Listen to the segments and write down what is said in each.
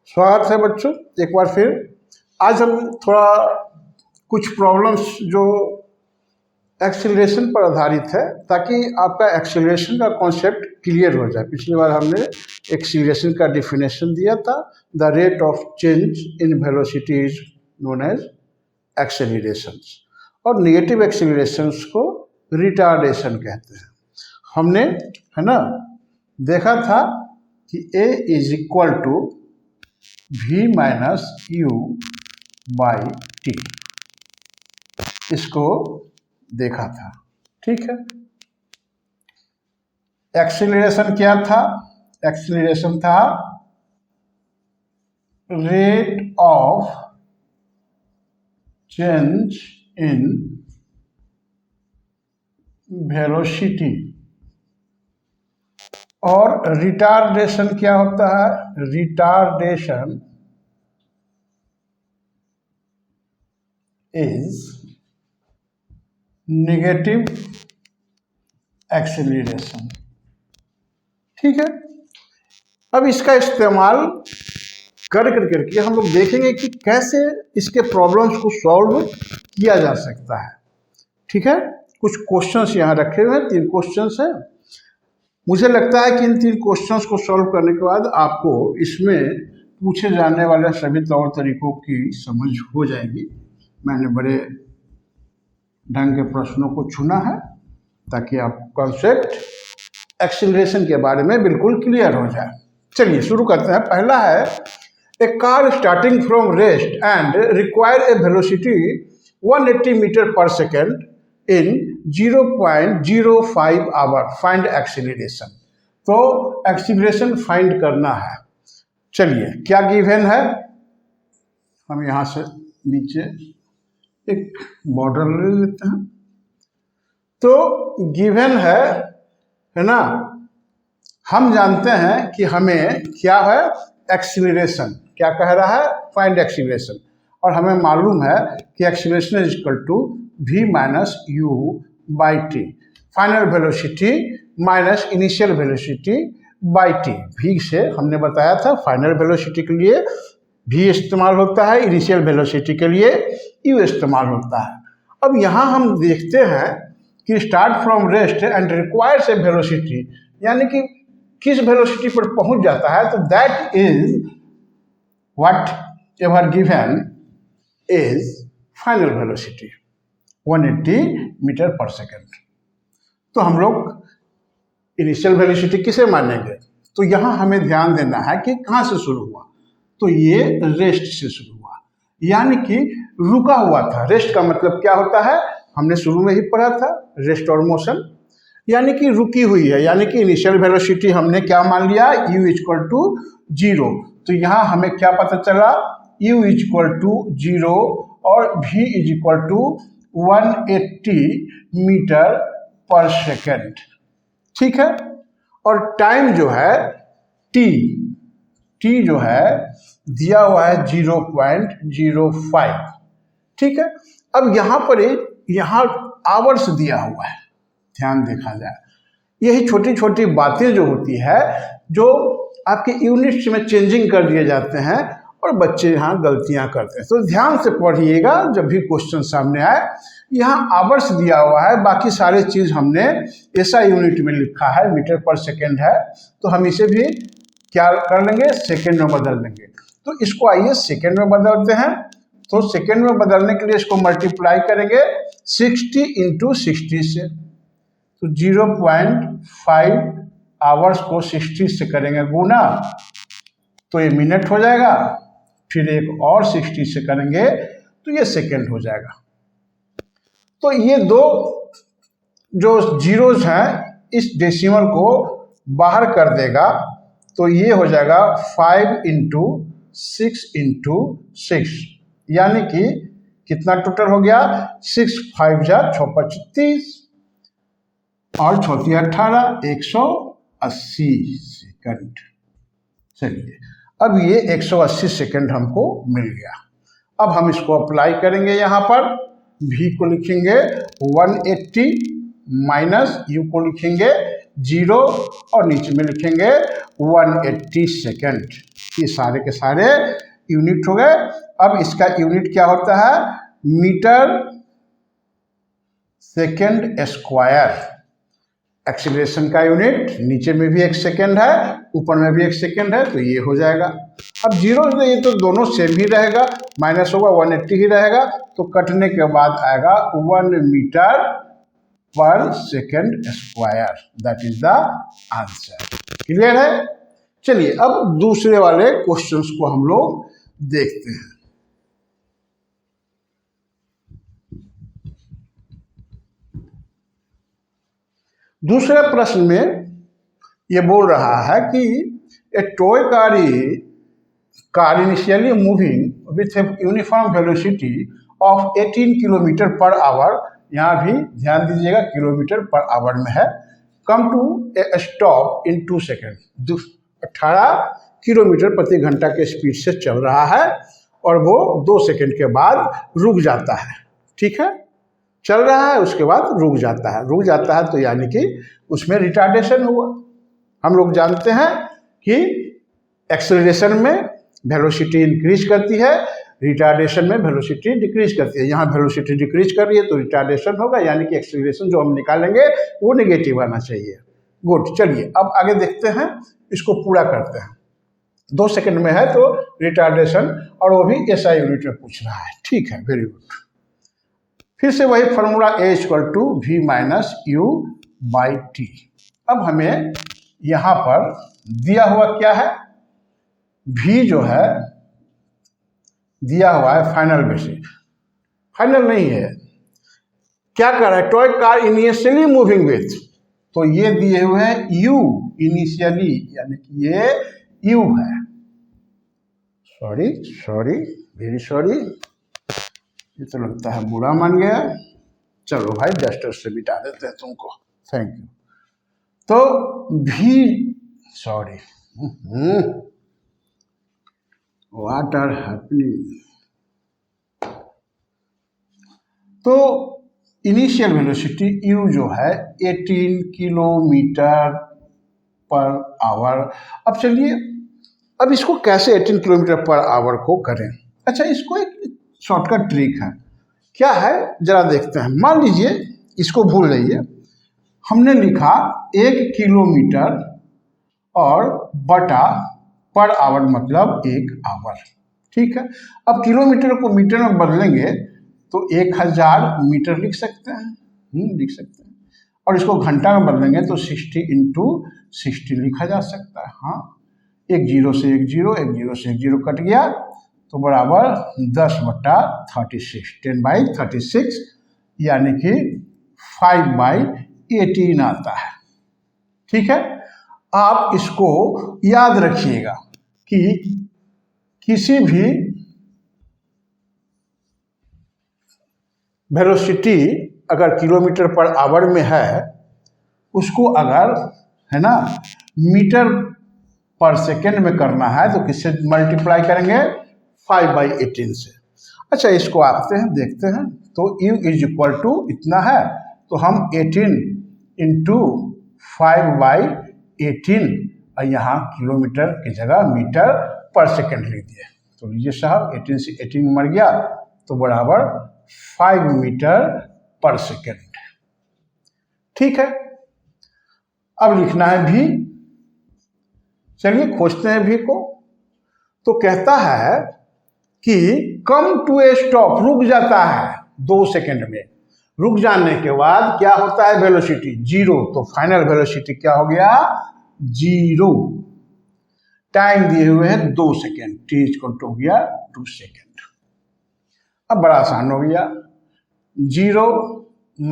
स्वागत है बच्चों एक बार फिर। आज हम थोड़ा कुछ प्रॉब्लम्स जो एक्सीलरेशन पर आधारित है, ताकि आपका एक्सीलरेशन का कॉन्सेप्ट क्लियर हो जाए। पिछली बार हमने एक्सीलरेशन का डिफिनेशन दिया था, the rate of change in velocity is known as accelerations, और नेगेटिव एक्सीलरेशंस को रिटार्डेशन कहते हैं। हमने है ना देखा था कि a is equal to v minus u by t, इसको देखा था। ठीक है, एक्सीलरेशन क्या था? एक्सीलरेशन था rate of change in velocity, और रिटार्डेशन क्या होता है? Retardation is negative acceleration. ठीक है, अब इसका इस्तेमाल करके हम लोग देखेंगे कि कैसे इसके प्रॉब्लम्स को सॉल्व किया जा सकता है। ठीक है, कुछ क्वेश्चंस यहाँ रखे हुए हैं, 3 क्वेश्चंस हैं। मुझे लगता है कि इन 3 क्वेश्चंस को सॉल्व करने के बाद आपको इसमें पूछे जाने वाले सभी तौर तरीकों की समझ हो जाएगी। मैंने बड़े ढंग के प्रश्नों को चुना है ताकि आप कॉन्सेप्ट एक्सीलरेशन के बारे में बिल्कुल क्लियर हो जाए। चलिए शुरू करते हैं। पहला है, a car starting from rest and require a velocity 180 metre per second in 0.05 hour, find acceleration. तो एक्सीलरेशन फाइंड करना है। चलिए, क्या गिवन है? हम यहाँ से नीचे एक बॉर्डर ले लेते हैं। तो गिवन है ना, हम जानते हैं कि हमें क्या है, एक्सीलरेशन क्या कह रहा है, फाइंड एक्सीलरेशन, और हमें मालूम है कि acceleration is equal to v minus u by t, final velocity minus initial velocity by t. v से हमने बताया था फाइनल वेलोसिटी के लिए v इस्तेमाल होता है, इनिशियल वेलोसिटी के लिए u इस्तेमाल होता है। अब यहाँ हम देखते हैं कि start from rest and requires a velocity, यानी कि किस वेलोसिटी पर पहुंच जाता है, तो that is whatever given is final velocity 180 metre per second. तो हम लोग इनिशियल वेलोसिटी किसे मानेंगे? तो यहाँ हमें ध्यान देना है कि कहाँ से शुरू हुआ। तो ये रेस्ट से शुरू हुआ, यानी कि रुका हुआ था। रेस्ट का मतलब क्या होता है, हमने शुरू में ही पढ़ा था, रेस्ट और मोशन, यानी कि रुकी हुई है। यानी कि इनिशियल वेलोसिटी हमने क्या मान लिया, u इक्वल टू 0। तो यहाँ हमें क्या पता चला, u इक्वल टू 0 और v is equal to 180 metre per second. ठीक है, और टाइम जो है t जो है दिया हुआ है 0.05। ठीक है, अब यहाँ पर यहाँ आवर्स दिया हुआ है, ध्यान देखा जाए। यही छोटी छोटी बातें जो होती है, जो आपके यूनिट्स में चेंजिंग कर दिए जाते हैं और बच्चे यहाँ गलतियाँ करते हैं। तो ध्यान से पढ़िएगा जब भी क्वेश्चन सामने आए। यहाँ आवर्स दिया हुआ है, बाकी सारे चीज़ हमने ऐसा यूनिट में लिखा है, मीटर पर सेकेंड है, तो हम इसे भी क्या कर लेंगे, सेकेंड में बदल लेंगे। तो इसको आइए सेकेंड में बदलते हैं। तो सेकेंड में बदलने के लिए इसको मल्टीप्लाई करेंगे 60 इंटू 60 से, तो 0.5 आवर्स को 60 से करेंगे गुना, तो ये मिनट हो जाएगा। फिर एक और 60 से करेंगे तो ये सेकेंड हो जाएगा। तो ये दो जो जीरोज हैं, इस डेसिमल को बाहर कर देगा, तो ये हो जाएगा 5 इंटू 6 इंटू 6, यानी कि कितना टोटल हो गया, 6 5 जा 6 35 और 6 18, 180 सेकंड। चलिए, अब ये 180 सेकंड हमको मिल गया। अब हम इसको अप्लाई करेंगे। यहाँ पर v को लिखेंगे 180 माइनस u को लिखेंगे 0 और नीचे में लिखेंगे 180 सेकंड। ये सारे के सारे यूनिट हो गए। अब इसका यूनिट क्या होता है, मीटर सेकेंड स्क्वायर। एक्सीलरेशन का यूनिट नीचे में भी 1 सेकेंड है, ऊपर में भी 1 सेकेंड है, तो ये हो जाएगा। अब जीरो ये तो दोनों सेम ही रहेगा, माइनस होगा 180 ही रहेगा, तो कटने के बाद आएगा 1 metre per second square. That is the answer. Clear है? चलिए अब दूसरे वाले क्वेश्चंस को हम लोग देखते हैं। दूसरे प्रश्न में ये बोल रहा है कि a toy car initially moving with a uniform velocity of 18 kilometre per hour, यहाँ भी ध्यान दीजिएगा किलोमीटर पर आवर में है, come to a stop in 2 second. 18 kilometre प्रति घंटा के स्पीड से चल रहा है और वो 2 सेकेंड के बाद रुक जाता है। ठीक है, चल रहा है उसके बाद रुक जाता है। रुक जाता है तो यानी कि उसमें रिटार्डेशन हुआ। हम लोग जानते हैं कि एक्सेलरेशन में वेलोसिटी इंक्रीज करती है, रिटार्डेशन में वेलोसिटी डिक्रीज करती है। यहाँ वेलोसिटी डिक्रीज कर रही है तो रिटार्डेशन होगा, यानी कि एक्सेलरेशन जो हम निकालेंगे वो नेगेटिव आना चाहिए। गुड, चलिए अब आगे देखते हैं, इसको पूरा करते हैं। 2 सेकेंड में है तो रिटार्डेशन, और वो भी एसआई यूनिट में पूछ रहा है। ठीक है, वेरी गुड। फिर से वही formula A = V - U by T। अब हमें यहाँ पर दिया हुआ क्या है, V जो है दिया हुआ है फाइनल वेलोसिटी, फाइनल नहीं है, क्या कर रहा है, toy car initially moving with, तो ये दिए हुए हैं U इनिशियली, यानी कि ये U है। सॉरी वेरी सॉरी, ये तो लगता है बुरा मान गया। चलो भाई डस्टर से मिटा देते हैं तुमको, थैंक यू। तो भी सॉरी, व्हाट आर हैपनिंग। तो इनिशियल वेलोसिटी यू जो है 18 किलोमीटर पर आवर। अब चलिए, अब इसको कैसे 18 किलोमीटर पर आवर को करें। अच्छा, इसको एक शॉर्टकट ट्रिक है, क्या है जरा देखते हैं। मान लीजिए इसको भूल जाइए, हमने लिखा 1 किलोमीटर और बटा पर आवर मतलब 1 आवर। ठीक है, अब किलोमीटर को मीटर में बदलेंगे तो 1000 मीटर लिख सकते हैं, लिख सकते हैं, और इसको घंटा में बदलेंगे तो 60 × 60 लिखा जा सकता है। हाँ, 1 0 से 1 0, 1 0 से 1 0 कट गया तो बराबर 10/36, 10/36, यानी कि 5/18 आता है। ठीक है, आप इसको याद रखिएगा कि किसी भी वेलोसिटी अगर किलोमीटर पर आवर में है, उसको अगर है ना मीटर पर सेकेंड में करना है तो किससे मल्टीप्लाई करेंगे, 5/18 से। अच्छा, इसको आते हैं देखते हैं, तो U = इतना है, तो हम 18 × 5/18, और यहाँ किलोमीटर की जगह मीटर पर सेकेंड लिख दिए। तो लीजिए साहब, 18 से 18 मर गया तो बराबर 5 मीटर पर सेकेंड। ठीक है, अब लिखना है भी। चलिए खोजते हैं भी को। तो कहता है कि कम टू ए स्टॉप, रुक जाता है 2 सेकेंड में। रुक जाने के बाद क्या होता है, वेलोसिटी 0, तो फाइनल वेलोसिटी क्या हो गया, 0। टाइम दिए हुए हैं 2 सेकेंड, T = हो गया 2 सेकेंड। अब बड़ा आसान हो गया, 0 -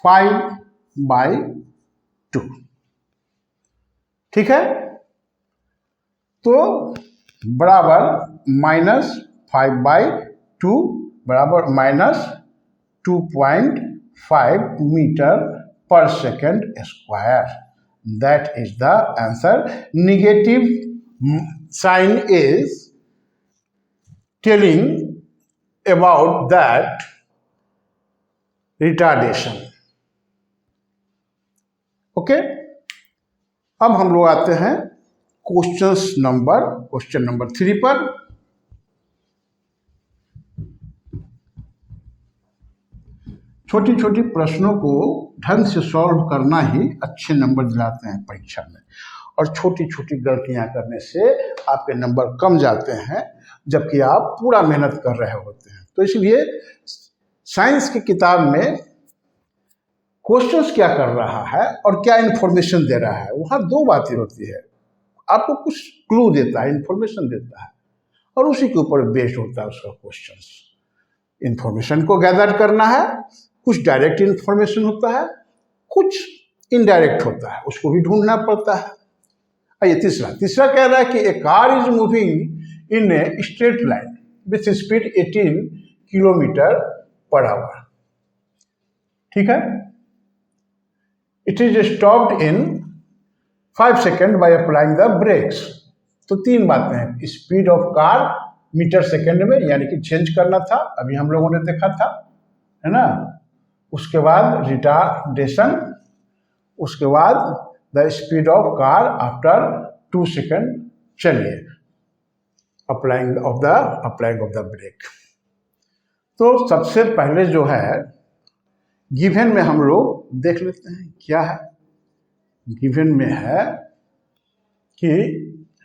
5/2। ठीक है, तो बराबर -5/2 बराबर -2.5 metre per second square. That is the answer. Negative sign is telling about that retardation. Okay, अब हम लोग आते हैं क्वेश्चन नंबर 3 पर। छोटी छोटी प्रश्नों को ढंग से सॉल्व करना ही अच्छे नंबर दिलाते हैं परीक्षा में, और छोटी छोटी गलतियां करने से आपके नंबर कम जाते हैं, जबकि आप पूरा मेहनत कर रहे होते हैं। तो इसलिए साइंस की किताब में क्वेश्चंस क्या कर रहा है और क्या इन्फॉर्मेशन दे रहा है, वहाँ दो बातें होती है। आपको कुछ क्लू देता है, इन्फॉर्मेशन देता है, और उसी के ऊपर बेस्ड होता है उसका क्वेश्चंस। इन्फॉर्मेशन को गैदर करना है, कुछ डायरेक्ट इन्फॉर्मेशन होता है, कुछ इनडायरेक्ट होता है, उसको भी ढूंढना पड़ता है। आइए तीसरा कह रहा है कि a car is moving in a straight line with speed 18 kilometre per hour. ठीक है, it is stopped in 5 second by applying the brakes. तो 3 बातें हैं। Speed of car metre second में, यानी कि चेंज करना था, अभी हम लोगों ने देखा था, है ना। उसके बाद रिटार्डेशन, उसके बाद the speed of car after 2 second. चलिए, अप्लाइंग ऑफ द ब्रेक। तो सबसे पहले जो है गिवन में हम लोग देख लेते हैं क्या है। गिवन में है कि,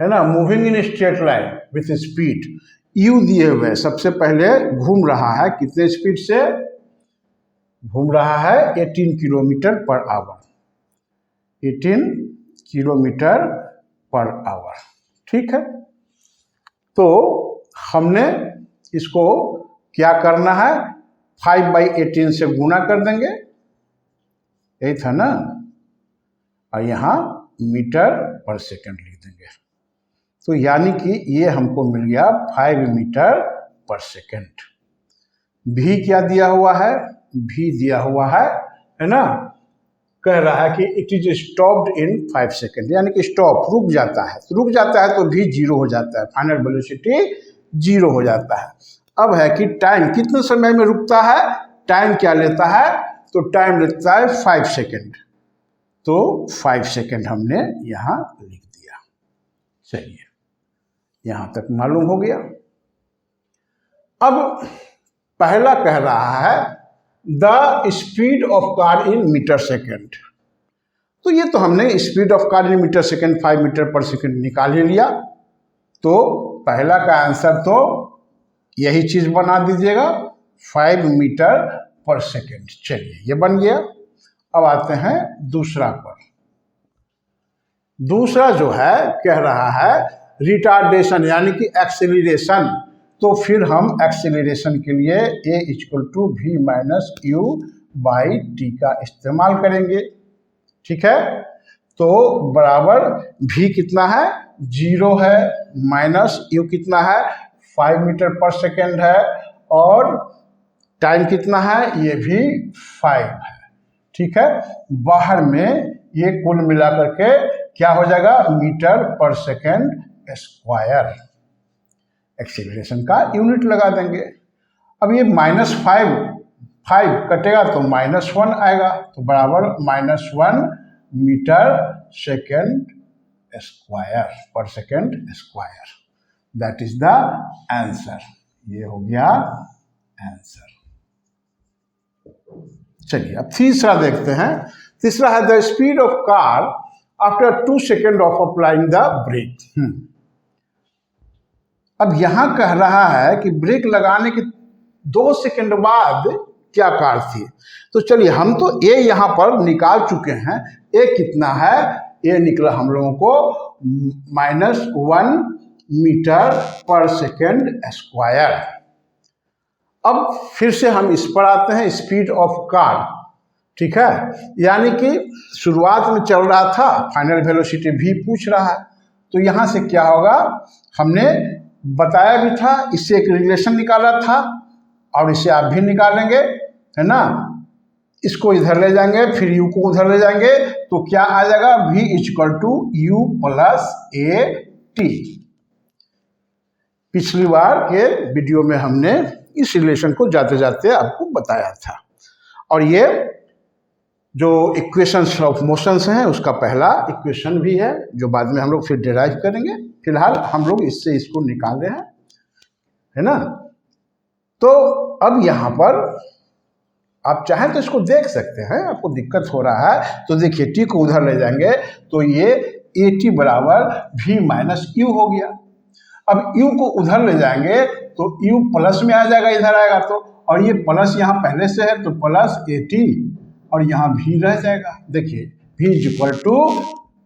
है ना, moving in straight line with speed, you दिए हुए सबसे पहले घूम रहा है, कितने स्पीड से घूम रहा है, 18 kilometre per our, 18 kilometre per hour. ठीक है, तो हमने इसको क्या करना है, 5/18 से गुना कर देंगे, यही था ना, और यहाँ मीटर पर सेकंड लिख देंगे। तो यानी कि ये हमको मिल गया 5 मीटर पर सेकंड। भी क्या दिया हुआ है, भी दिया हुआ है ना, कह रहा है कि it is stopped in 5 second, यानी कि स्टॉप, रुक जाता है। तो रुक जाता है तो भी 0 हो जाता है, फाइनल वेलोसिटी 0 हो जाता है। अब है कि टाइम कितने समय में रुकता है, टाइम क्या लेता है, तो टाइम लेता है 5 सेकेंड। तो 5 सेकेंड हमने यहाँ लिख दिया। चलिए, यहाँ तक मालूम हो गया। अब पहला कह रहा है the speed of car in metre second. तो ये तो हमने speed of car in metre second 5 metre per second निकाल ही लिया। तो पहला का आंसर तो यही चीज बना दीजिएगा, 5 मीटर पर सेकेंड। चलिए, ये बन गया। अब आते हैं दूसरा पर। दूसरा जो है कह रहा है रिटार्डेशन, यानी कि एक्सेलरेशन। तो फिर हम एक्सेलरेशन के लिए a = v - u/t का इस्तेमाल करेंगे। ठीक है, तो बराबर v कितना है, 0 है, माइनस u कितना है, 5 मीटर पर सेकेंड है, और टाइम कितना है, ये भी 5 है। ठीक है, बाहर में ये कुल मिलाकर के क्या हो जाएगा, metre per second square. Acceleration का यूनिट लगा देंगे। अब ये -5 कटेगा तो -1 आएगा, तो बराबर -1 मीटर सेकेंड स्क्वायर पर second square. That is the answer. ये हो गया आंसर। चलिए, अब तीसरा देखते हैं। तीसरा है the speed of car after 2 second of applying the brake. अब यहां कह रहा है कि ब्रेक लगाने के 2 सेकेंड बाद क्या कार थी। तो चलिए, हम तो ए यहां पर निकाल चुके हैं। ए कितना है, ए निकला हम लोगों को -1 मीटर पर सेकेंड स्क्वायर। अब फिर से हम इस पर आते हैं, स्पीड ऑफ कार। ठीक है, यानी कि शुरुआत में चल रहा था, फाइनल वेलोसिटी भी पूछ रहा है। तो यहां से क्या होगा, हमने बताया भी था, इससे एक रिलेशन निकाला था, और इसे आप भी निकालेंगे, है ना। इसको इधर ले जाएंगे, फिर u को उधर ले जाएंगे, तो क्या आ जाएगा, v = u + a t। पिछली बार के वीडियो में हमने इस रिलेशन को जाते जाते आपको बताया था। और ये जो इक्वेशंस ऑफ मोशंस हैं उसका पहला इक्वेशन भी है जो बाद में हम लोग फिर डिराइव करेंगे। फिलहाल हम लोग इससे इसको निकाल रहे हैं, है ना। तो अब यहाँ पर आप चाहें तो इसको देख सकते हैं, आपको दिक्कत हो रहा है तो देखिए टी को उधर ले जाएंगे तो ये ए टी बराबर वी माइनस यू हो गया। अब यू को उधर ले जाएंगे तो यू प्लस में आ जाएगा, इधर आएगा तो, और ये प्लस यहाँ पहले से है तो प्लस ए टी और यहाँ भी रह जाएगा। देखिए v is equal to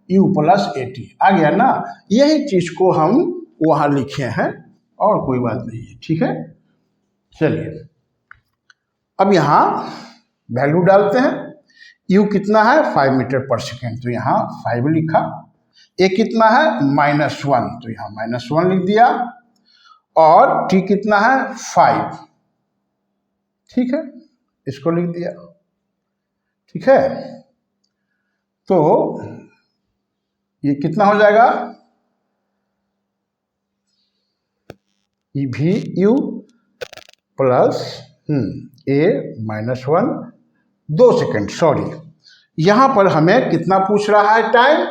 u plus a t आ गया ना। यही चीज को हम वहाँ लिखे हैं और कोई बात नहीं है, ठीक है। चलिए अब यहाँ वैल्यू डालते हैं। u कितना है 5 मीटर पर सेकेंड तो यहाँ 5 लिखा। a कितना है -1 तो यहाँ -1 लिख दिया। और t कितना है 5, ठीक है, इसको लिख दिया, ठीक है। तो ये कितना हो जाएगा v u plus a -1 2 second, sorry यहाँ पर हमें कितना पूछ रहा है टाइम,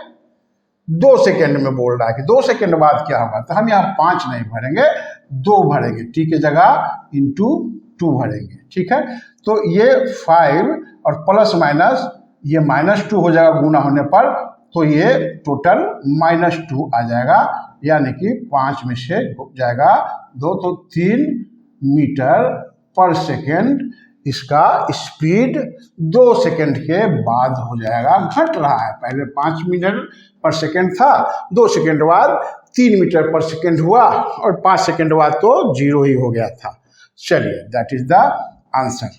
2 सेकेंड में बोल रहा है कि 2 सेकेंड बाद क्या होगा। तो हम यहाँ 5 नहीं भरेंगे 2 भरेंगे, टी की जगह इंटू 2 भरेंगे, ठीक है। तो ये 5 और प्लस माइनस ये -2 हो जाएगा गुना होने पर, तो ये टोटल -2 आ जाएगा, यानी कि 5 में से जाएगा 2 तो 3 मीटर पर सेकेंड। इसका स्पीड 2 सेकेंड के बाद हो जाएगा, घट रहा है, पहले 5 मीटर पर सेकेंड था, 2 सेकेंड बाद 3 मीटर पर सेकेंड हुआ और 5 सेकेंड बाद तो 0 ही हो गया था। चलिए दैट इज द आंसर,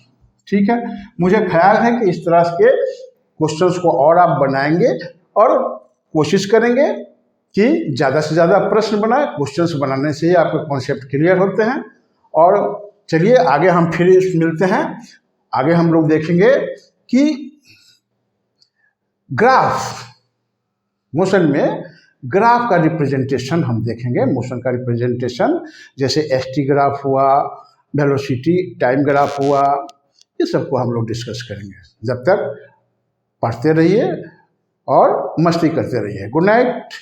ठीक है। मुझे ख्याल है कि इस तरह के क्वेश्चंस को और आप बनाएंगे और कोशिश करेंगे कि ज़्यादा से ज़्यादा प्रश्न बनाएं। क्वेश्चंस बनाने से ही आपके कॉन्सेप्ट क्लियर होते हैं। और चलिए आगे हम फिर मिलते हैं। आगे हम लोग देखेंगे कि ग्राफ, मोशन में ग्राफ का रिप्रेजेंटेशन हम देखेंगे। मोशन का रिप्रेजेंटेशन जैसे एसटी ग्राफ हुआ, वेलोसिटी टाइम ग्राफ हुआ, ये सबको हम लोग डिस्कस करेंगे। जब तक पढ़ते रहिए और मस्ती करते रहिए। Good night.